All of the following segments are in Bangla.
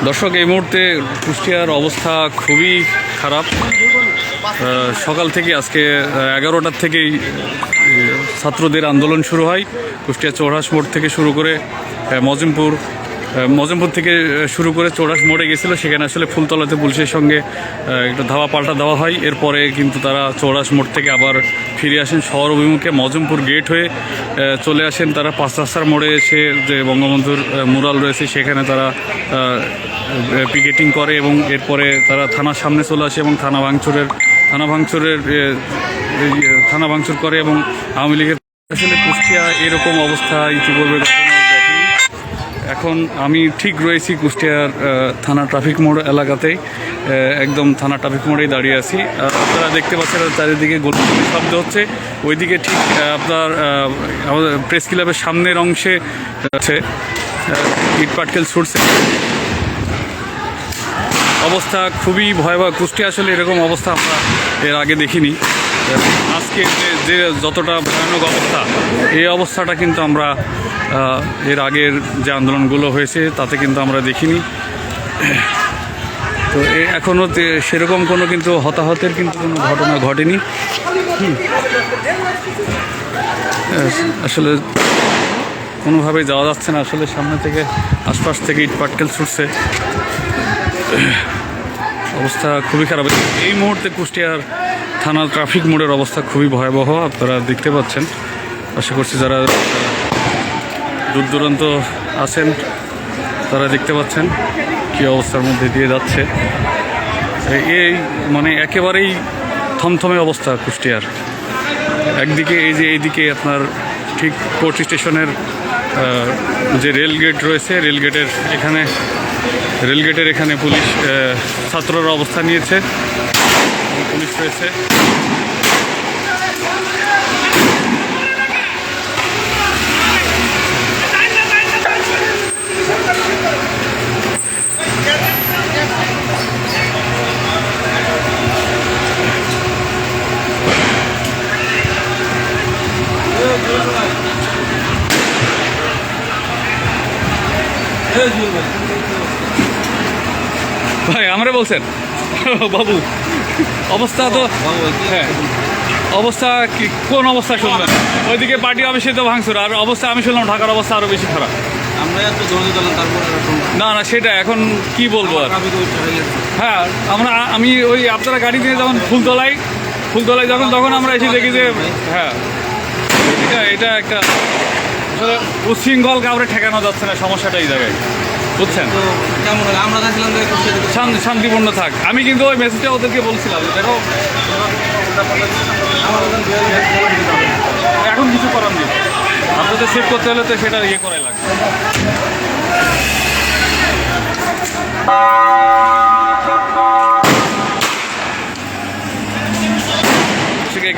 দর্শক, এই মুহূর্তে কুষ্টিয়ার অবস্থা খুবই খারাপ। সকাল থেকে আজকে 11টার থেকেই ছাত্রদের আন্দোলন শুরু হয়। কুষ্টিয়া চৌরাস মোড় থেকে শুরু করে মজিমপুর থেকে শুরু করে চৌরাস মোড়ে গেছিলো। সেখানে আসলে ফুলতলাতে পুলিশের সঙ্গে একটু ধাওয়া পাল্টা দেওয়া হয়। এরপরে কিন্তু তারা চৌরাস মোড় থেকে আবার ফিরে আসেন শহর অভিমুখে, মজিমপুর গেট হয়ে চলে আসেন। তারা 5 রাস্তার মোড়ে এসে যে বঙ্গবন্ধুর মুরাল রয়েছে সেখানে তারা পিকেটিং করে এবং এরপরে তারা থানার সামনে চলে আসে এবং থানা ভাঙচুর করে এবং আওয়ামী লীগের আসলে কুষ্টিয়া এরকম অবস্থা ইতিপূর্বে এখন আমি ঠিক রয়েছি কুষ্টিয়ার থানা ট্রাফিক মোড় এলাকাতেই, একদম থানা ট্রাফিক মোড়েই দাঁড়িয়ে আছি। আপনারা দেখতে পাচ্ছেন চারিদিকে গোলগুলি শব্দ হচ্ছে। ওইদিকে ঠিক আপনার আমাদের প্রেস ক্লাবের সামনের অংশে আছে ইট পাটকেল ছুটছে। অবস্থা খুবই ভয়াবহ। কুষ্টিয়া আসলে এরকম অবস্থা আমরা এর আগে দেখিনি। আজকে যে যতটা ভয়ানক অবস্থা, এই অবস্থাটা কিন্তু আমরা এর আগের যে আন্দোলনগুলো হয়েছে তাতে কিন্তু আমরা দেখিনি। তো এখনও সেরকম কোনো কিন্তু হতাহতের কিন্তু কোনো ঘটনা ঘটেনি। আসলে কোনোভাবেই যাওয়া যাচ্ছে না। আসলে সামনে থেকে আশপাশ থেকে ইট পাটকেল ছুটছে। অবস্থা খুবই খারাপ। এই মুহূর্তে কুষ্টিয়ার থানা ট্রাফিক মোড়ের অবস্থা খুবই ভয়াবহ, আপনারা দেখতে পাচ্ছেন। আশা করছি যারা দূর দূরান্ত আছেন তারা দেখতে পাচ্ছেন কী অবস্থার মধ্যে দিয়ে যাচ্ছে। এই মানে একেবারেই থমথমে অবস্থা কুষ্টিয়ার। একদিকে এইদিকে আপনার ঠিক কোর্ট স্টেশনের যে রেলগেট রয়েছে, রেলগেটের এখানে পুলিশ ছাত্ররা অবস্থান নিয়েছে, পুলিশ রয়েছে। ভাই আমরা বলছেন বাবু অবস্থা তো হ্যাঁ, অবস্থা কি কোন অবস্থা শুনবেন? ওইদিকে পার্টি অফিসে তো ভাঙচুর, আর অবস্থা আমি শুনলাম ঢাকার অবস্থা আরো বেশি খারাপ। না সেটা এখন কি বলবো আর। হ্যাঁ আমি ওই আপনারা গাড়ি দিয়ে যখন ফুলতলায় তখন আমরা এসে দেখি যে হ্যাঁ এটা একটা উচ্ছৃঙ্খল কাউরে ঠেকানো যাচ্ছে না, সমস্যাটা এই জায়গায়, বুঝছেন? শান্তিপূর্ণ থাক। আমি কিন্তু ওই মেসেজটা ওদেরকে বলছিলাম, দেখো এখন কিছু করার নেই, আপনাদের সেভ করতে হলে তো সেটা ইয়ে করাই লাগবে।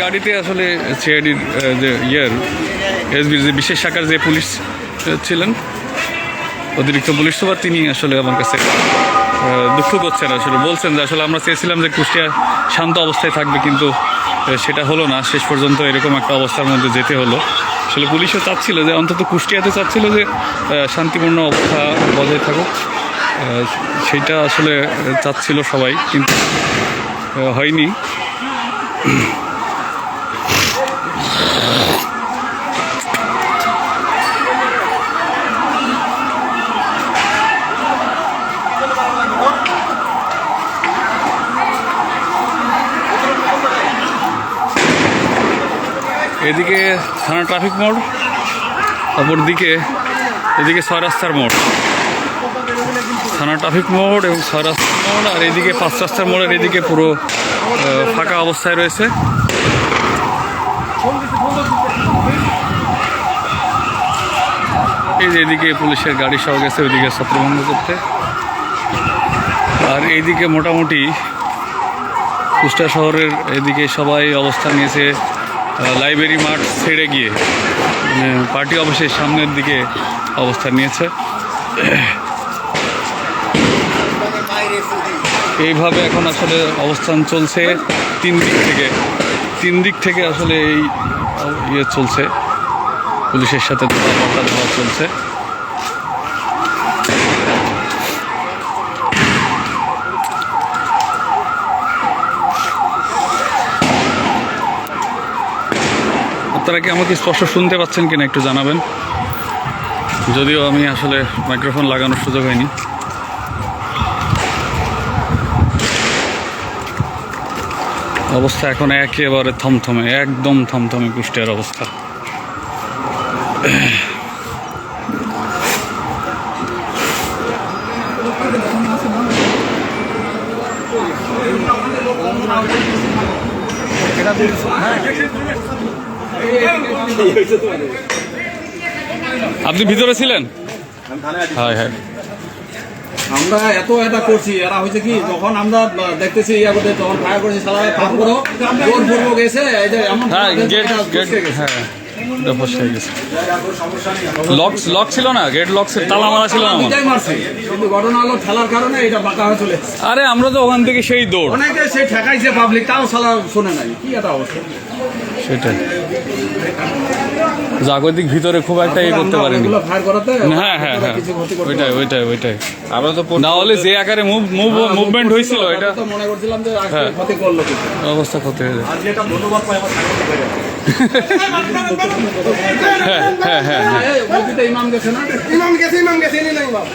গাড়িতে আসলে সিআইডির যে এসবির যে বিশেষ শাখার যে পুলিশ ছিলেন, অতিরিক্ত পুলিশ সুপার, তিনি আসলে আমার কাছে দুঃখ করছেন। আসলে বলছেন যে আসলে আমরা চেয়েছিলাম যে কুষ্টিয়া শান্ত অবস্থায় থাকবে, কিন্তু সেটা হলো না। শেষ পর্যন্ত এরকম একটা অবস্থার মধ্যে যেতে হলো। আসলে পুলিশও চাচ্ছিল যে অন্তত কুষ্টিয়াতে চাচ্ছিল যে শান্তিপূর্ণ অবস্থা বজায় থাকুক, সেইটা আসলে চাচ্ছিল সবাই, কিন্তু হয়নি। এদিকে থানা ট্রাফিক মোড়, অপরদিকে এদিকে 6 রাস্তার মোড়, থানা ট্রাফিক মোড় এবং 6 রাস্তার মোড়, আর এদিকে 5 রাস্তার মোড়ের এদিকে পুরো ফাঁকা অবস্থায় রয়েছে। এই যে এদিকে পুলিশের গাড়ি সহ গেছে ওইদিকে ছত্রভঙ্গ করতে, আর এইদিকে মোটামুটি কুষ্টিয়া শহরের এদিকে সবাই অবস্থান নিয়েছে লাইব্রেরি মাঠ ছেড়ে গিয়ে পার্টি অফিসের সামনের দিকে অবস্থান নিয়েছে। এইভাবে এখন আসলে অবস্থান চলছে তিন দিক থেকে আসলে এই চলছে, পুলিশের সাথে ধাওয়া চলছে। আপনারা কি আমাকে স্পষ্ট শুনতে পাচ্ছেন কিনা একটু জানাবেন। যদিও আমি আসলে মাইক্রোফোন লাগানোর সুযোগ হয়নি। অবস্থা এখন একেবারে থমথমে, একদম থমথমে কুষ্টিয়ার অবস্থা। আপনি ভিতরে ছিলেন? হ্যাঁ হ্যাঁ, আমরা এত এটা করছি, এরা হয়েছে কি যখন আমরা দেখতেছি ইয়া করতে তখন ফায়ার করেছি, সালা কাম করো জোর পূর্ব গেছে এই যে এমন হ্যাঁ গেট হ্যাঁ লক ছিল না, গেট লক তালা মারা ছিল না। এটাই মারছি, কিন্তু ঘটনা হলো ঠেলার কারণে এটা বাঁকা হয়ে চলে এসেছে। আরে আমরা তো ওখান থেকে সেই দৌড়, অনেকে সেই ঠেকাইছে পাবলিক, তাও সালা শোনে নাই, কি একটা অবস্থা। সেটাই জাগতিক ভিতরে খুব একটা ইয়ে করতে পারেনি। ফায়ার করাতে হ্যাঁ হ্যাঁ হ্যাঁ, ওইটাই আমরা তো না হলে যে আকারে মুভমেন্ট হয়েছিল এটা তো মনে করছিলাম যে আজকে ক্ষতি করলো কিছু, অবস্থা ক্ষতি হয়ে যায়। আজকে এটা ধন্যবাদ পাই আমার সাথে করে। হ্যাঁ হ্যাঁ হ্যাঁ, এই মসজিদে ইমাম গেছে না, ইমাম গেছে এনে না ইমাম।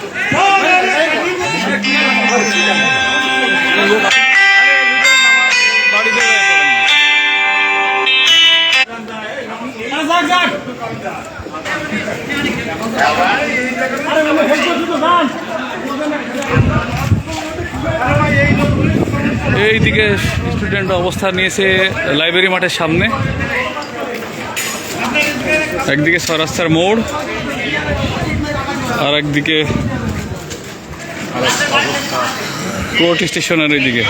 বাড়িতে এইদিকে স্টুডেন্ট অবস্থান নিয়েছে লাইব্রেরি মাঠের সামনে, একদিকে ছয় মোড় আর একদিকে কোর্ট স্টেশনের এইদিকে।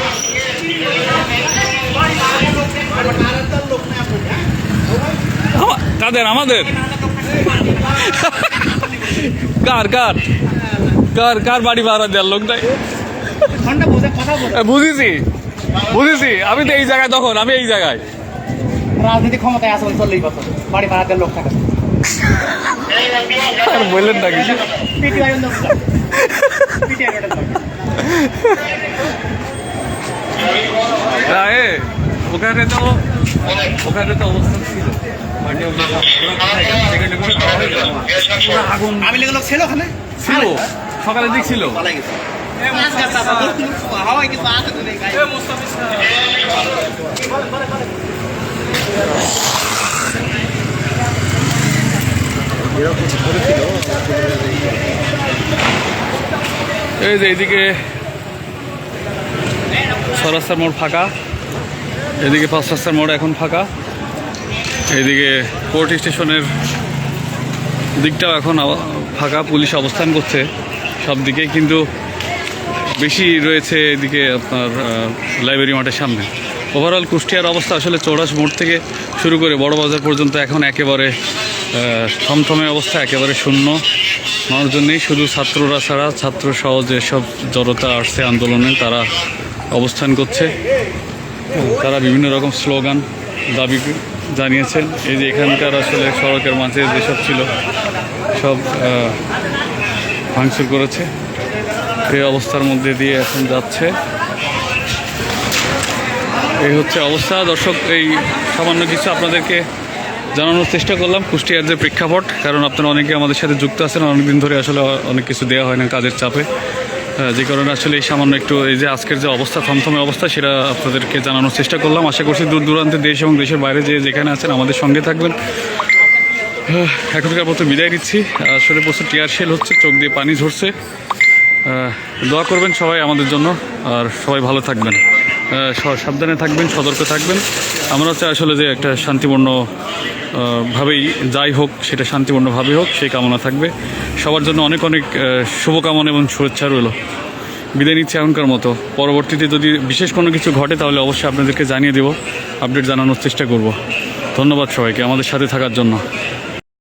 কাদের? আমাদের কার কার কার কার বাড়ি ভাড়া দেওয়ার লোক নাই? বুঝেছি আমি তো এই জায়গায়, তখন আমি এই জায়গায় রাজনীতি ক্ষমতায় আছে 40 বছর, বাড়ি ভাড়াতে লোক থাকে। আর বললেন না কিছু। ওখানে তো অবস্থান ছিল, আগুন আমি লোক ছিল ওখানে, ছিল সকালের দিক ছিল। এই যে এইদিকে ছয় রাস্তার মোড় ফাঁকা, এদিকে 5 রাস্তার মোড় এখন ফাঁকা, এইদিকে কোর্ট স্টেশনের দিকটাও এখন ফাঁকা, পুলিশ অবস্থান করছে সব দিকে, কিন্তু বেশি রয়েছে এদিকে আপনার লাইব্রেরি মাঠের সামনে। ওভারঅল কুষ্টিয়ার অবস্থা আসলে চৌরাস মোড় থেকে শুরু করে বড় বাজার পর্যন্ত এখন একেবারে থমথমে অবস্থা, একেবারে শূন্য, মানুষজন নেই। শুধু ছাত্ররা ছাড়া, ছাত্র সহ যেসব জড়তা আসছে আন্দোলনে তারা অবস্থান করছে, তারা বিভিন্ন রকম স্লোগান দাবি জানিয়েছেন। এই যে এখানকার আসলে সড়কের মাঝে যেসব ছিল সব ভাঙচুর করেছে, এই অবস্থার মধ্যে দিয়ে এখন যাচ্ছে। এই হচ্ছে অবস্থা দর্শক, এই সামান্য কিছু আপনাদেরকে জানানোর চেষ্টা করলাম কুষ্টিয়ার যে প্রেক্ষাপট, কারণ আপনারা অনেকে আমাদের সাথে যুক্ত আছেন, অনেকদিন ধরে আসলে অনেক কিছু দেওয়া হয় না কাজের চাপে, যে কারণে আসলে এই সামান্য একটু এই যে আজকের যে অবস্থা, থমথমে অবস্থা, সেটা আপনাদেরকে জানানোর চেষ্টা করলাম। আশা করছি দূর দূরান্তে দেশ এবং দেশের বাইরে যেখানে আছেন আমাদের সঙ্গে থাকবেন। এখনকার মতো বিদায় নিচ্ছি। আসলে প্রচুর টিয়ার শেল হচ্ছে, চোখ দিয়ে পানি ঝরছে। দোয়া করবেন সবাই আমাদের জন্য, আর সবাই ভালো থাকবেন, সাবধানে থাকবেন, সতর্ক থাকবেন। আমরা হচ্ছে আসলে যে একটা শান্তিপূর্ণ ভাবেই যাই হোক, সেটা শান্তিপূর্ণভাবেই হোক, সেই কামনা থাকবে সবার জন্য। অনেক অনেক শুভকামনা এবং শুভেচ্ছা রইল। বিদায় নিচ্ছি এখনকার মতো। পরবর্তীতে যদি বিশেষ কোনো কিছু ঘটে তাহলে অবশ্যই আপনাদেরকে জানিয়ে দেব, আপডেট জানানোর চেষ্টা করব। ধন্যবাদ সবাইকে আমাদের সাথে থাকার জন্য।